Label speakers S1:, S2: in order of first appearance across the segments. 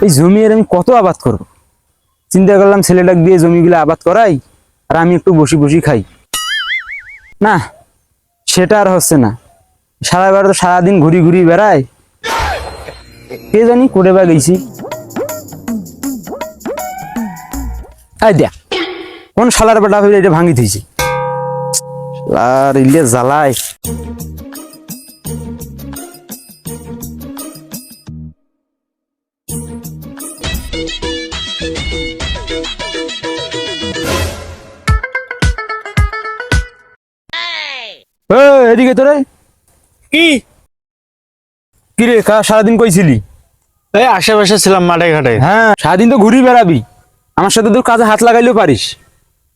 S1: এই জমি আর আমি কত আবাদ করব, চিন্তা করলাম ছেলেটাক দিয়ে জমিগুলো আবাদ করাই আর আমি একটু বসি বসি খাই। না, সেটা আর হচ্ছে না। সারাবার তো সারাদিন ঘুরি ঘুরি বেড়ায়, কে জানি করে বা গেছি। দেখ কোন শালার বেটা হইলে এটা ভাঙি থইছি আর ইলে জ্বালায়। এদিকে তোরে
S2: কি
S1: কি রে, সারাদিন কইছিলি?
S2: এই আশেপাশে ছিলাম মাঠে ঘাটে।
S1: হ্যাঁ, সারাদিন তো ঘুরি বেড়াবি, আমার সাথে তোর কাজে হাত লাগাইলেও পারিস,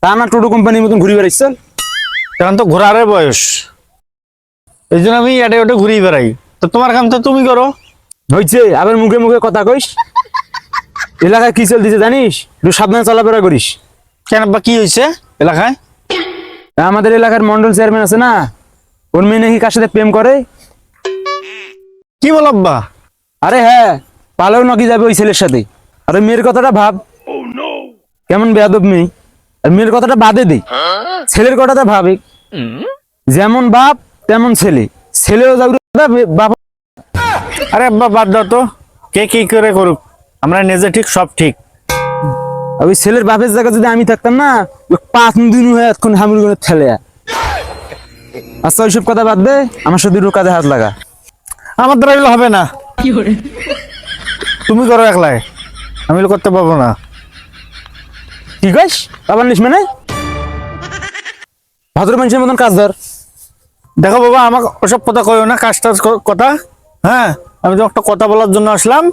S1: তা না টোটো কোম্পানির মতন ঘুরি বেড়াইছ।
S2: এখন তো ঘোরার বয়স, এই জন্য আমি এটে ওটে ঘুরি বেড়াই। তো তোমার কাম তো তুমি করো।
S1: হয়েছে, আবার মুখে মুখে কথা কইস। এলাকায় কি চলতেছে জানিস, একটু সাবধানে চলাফেরা করিস।
S2: কেন বা কি হয়েছে এলাকায়?
S1: আমাদের এলাকার মন্ডল চেয়ারম্যান আছে না, ওর মেয়ে নাকি কার সাথে প্রেম করে।
S2: কি বল আব্বা?
S1: আরে হ্যাঁ, পালাও নাকি যাবে ওই ছেলের সাথে। আর ওই মেয়ের কথাটা ভাব, কেমন বেয়াদব মেয়ে। আর মেয়ের কথাটা বাদে দে, ছেলের কথাটা ভাবে। যেমন বাপ তেমন ছেলে, ছেলেও যাবে বাপ।
S2: আরে আব্বা বাদ দাও তো, কে কি করে করুক, আমরা নিজে ঠিক সব ঠিক।
S1: ওই ছেলের বাপের জায়গায় যদি আমি থাকতাম না, 5 দিন হয়ে এখন হামুল করে ঠেলে। আচ্ছা ওইসব কথা বাদ দে, আমার সাথে দুটো কাজে হাত লাগা।
S2: আমার দ্বারা এগুলো হবে না, তুমি করো একলাই, আমি এগুলো করতে পারবো না।
S1: ঠিক আছে, আবার নিস মানে ভদ্র মানুষের মতন কাজ ধর।
S2: দেখো বাবা, আমাকে ওসব কথা কইও না, কাজ টাজ কথা। হ্যাঁ, আমি তো একটা কথা বলার জন্য আসলাম।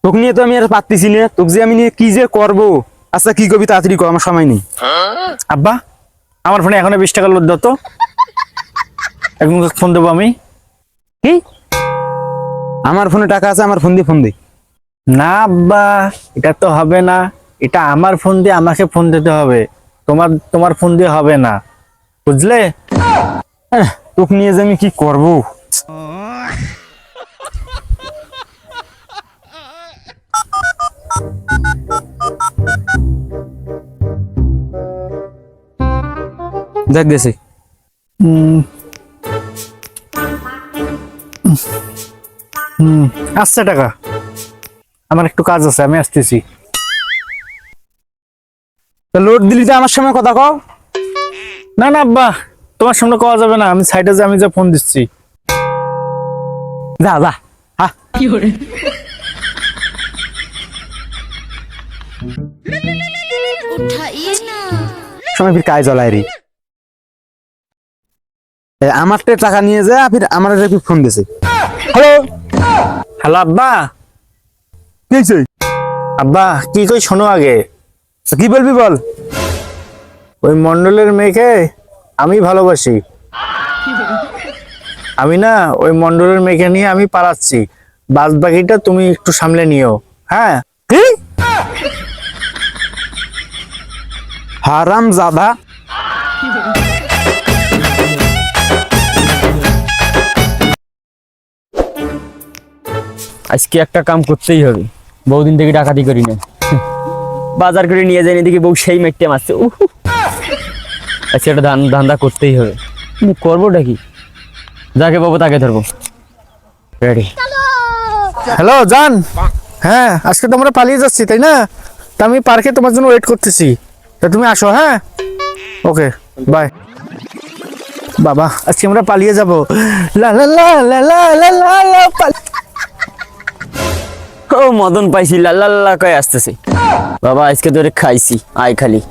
S1: তোকে নিয়ে তো আমি আর পারতেছি না, তোকে যে আমি নিয়ে কি যে করবো। আচ্ছা কি করবি তাড়াতাড়ি কর, আমার সময় নেই।
S2: আব্বা, আমার ফোনে এখনো 20 টাকা লোড দাও তো, এখন ফোন দেবো আমি।
S1: কি? আমার ফোনে টাকা আছে, আমার ফোন দিয়ে ফোন দে।
S2: না আব্বা, এটা তো হবে না, এটা আমার ফোন দিয়ে আমাকে ফোন দিতে হবে, তোমার ফোন দিয়ে হবে না, বুঝলে?
S1: তোকে নিয়ে যে আমি কি করবো। দেখ গেছে।
S2: আচ্ছা টাকা, আমার একটু কাজ আছে, আমি আসতেছি।
S1: লোড দিলি তো আমার সময় কথা কও।
S2: না না আব্বা, তোমার সামনে কওয়া যাবে না, আমি সাইডে যে আমি যে ফোন দিচ্ছি।
S1: যা যা, হ্যাঁ সময় ফির কাজ চলায় রে। আমার টাকা নিয়ে যা, ফির আমার ফোন দিছে। হ্যালো
S2: হ্যালো আব্বা।
S1: কি হয়েছে?
S2: আব্বা কি কই শোনো আগে।
S1: কি বলবি বল।
S2: ওই মন্ডলের মেয়েকে আমি ভালোবাসি, আমি না ওই মন্ডলের মেয়েকে নিয়ে আমি পালাচ্ছি, বাদ বাকিটা তুমি একটু সামলে নিও। হ্যাঁ।
S1: কি হারাম জাদা। আজকে একটা কাম করতেই হবে, বহুদিন থেকে ডাকাতি করি না, বাজার করে নিয়ে যায়নি দেখি বউ সেই মেটে মারছে। আজকে একটা ধান্দা করতেই হবে, করবোটা কি, যাকে পাবো তাকে ধরবো। রেডি।
S2: হ্যালো জান, হ্যাঁ আজকে তো আমরা পালিয়ে যাচ্ছি তাই না, তা আমি পার্কে তোমার জন্য ওয়েট করতেছি, তা তুমি আসো। হ্যাঁ ওকে বাই। বাবা আজকে আমরা পালিয়ে যাবো। লা লা লা লা লা লা লা লা
S1: ও মদন পাইছি, লাল্লা কয়ে আসতেছে। বাবা আজকে তোরে খাইছি, আয় খালি।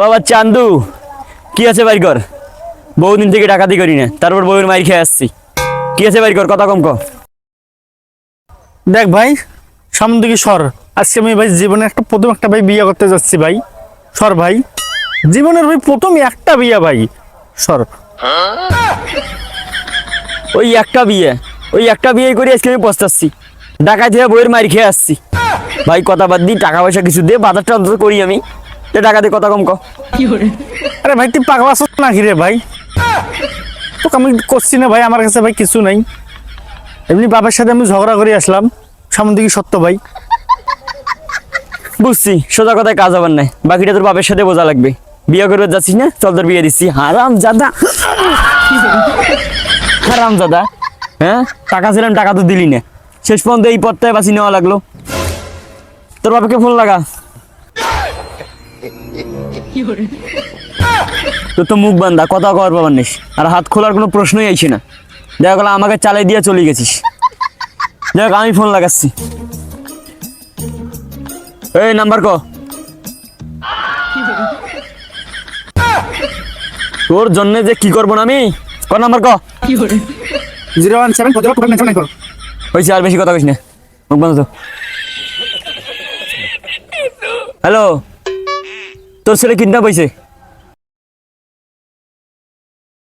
S1: বাবা চান্দু কি আছে বাইর কর, বহুদিন থেকে ডাকাতি করি না, তারপর বউয়ের মাইর খেয়ে আসছি। কি আছে বাইর কর, কথা কম কর।
S2: দেখ ভাই, সামনে দিকে সর, আজকে আমি ভাই জীবনে প্রথম একটা ভাই বিয়ে করতে যাচ্ছি ভাই, সর ভাই, জীবনের ভাই প্রথম একটা বিয়ে ভাই, সর।
S1: ওই একটা বিয়ে করে আজকে আমি পস্তাচ্ছি, ডাকাতি হয়ে বউয়ের মাইর খেয়ে আসছি। ভাই কথা বাদ দিই, টাকা পয়সা কিছু দিয়ে বাজারটা অন্তত করি আমি।
S3: টাকা দিয়ে কথা কম ক।
S2: আরে ভাই তুই পাগলা আছিস নাকি রে ভাই? তোকে আমি করছি না ভাই, আমার কাছে ভাই কিছু নাই। এমনি বাবার সাথে আমি ঝগড়া করে আসলাম, সামুদ্রিক সত্য ভাই।
S3: বুঝছি, সোজা কথায় কাজ হবার নাই, বাকিটা তোর বাপের সাথে বোঝা লাগবে। বিয়ে করবে যাচ্ছিস না, চল তোর বিয়ে দিচ্ছি। হারাম জাদা, হারাম জাদা। হ্যাঁ, টাকা ছিলাম, টাকা তো দিলি না, শেষ পর্যন্ত এই পথটায় বাঁচি নেওয়া লাগলো। তোর বাবাকে ফোন লাগা। তোর তো মুখ বান্ধা, কথা কওয়ার পাবার নিস, আর হাত খোলার কোনো প্রশ্নই আইছে না। দেখা গেল আমাকে চালাই দিয়ে চলে গেছিস। দেখ আমি ফোন লাগাচ্ছি। এই নাম্বার ক। তোর জন্য যে কি করবো না আমি, ক নাম্বার ক।
S2: 017
S3: হয়েছে, আর বেশি কথা কইস না, মুখ বন্ধ তো। হ্যালো, তোর ছেলে কিডন্যাপ হয়েছে।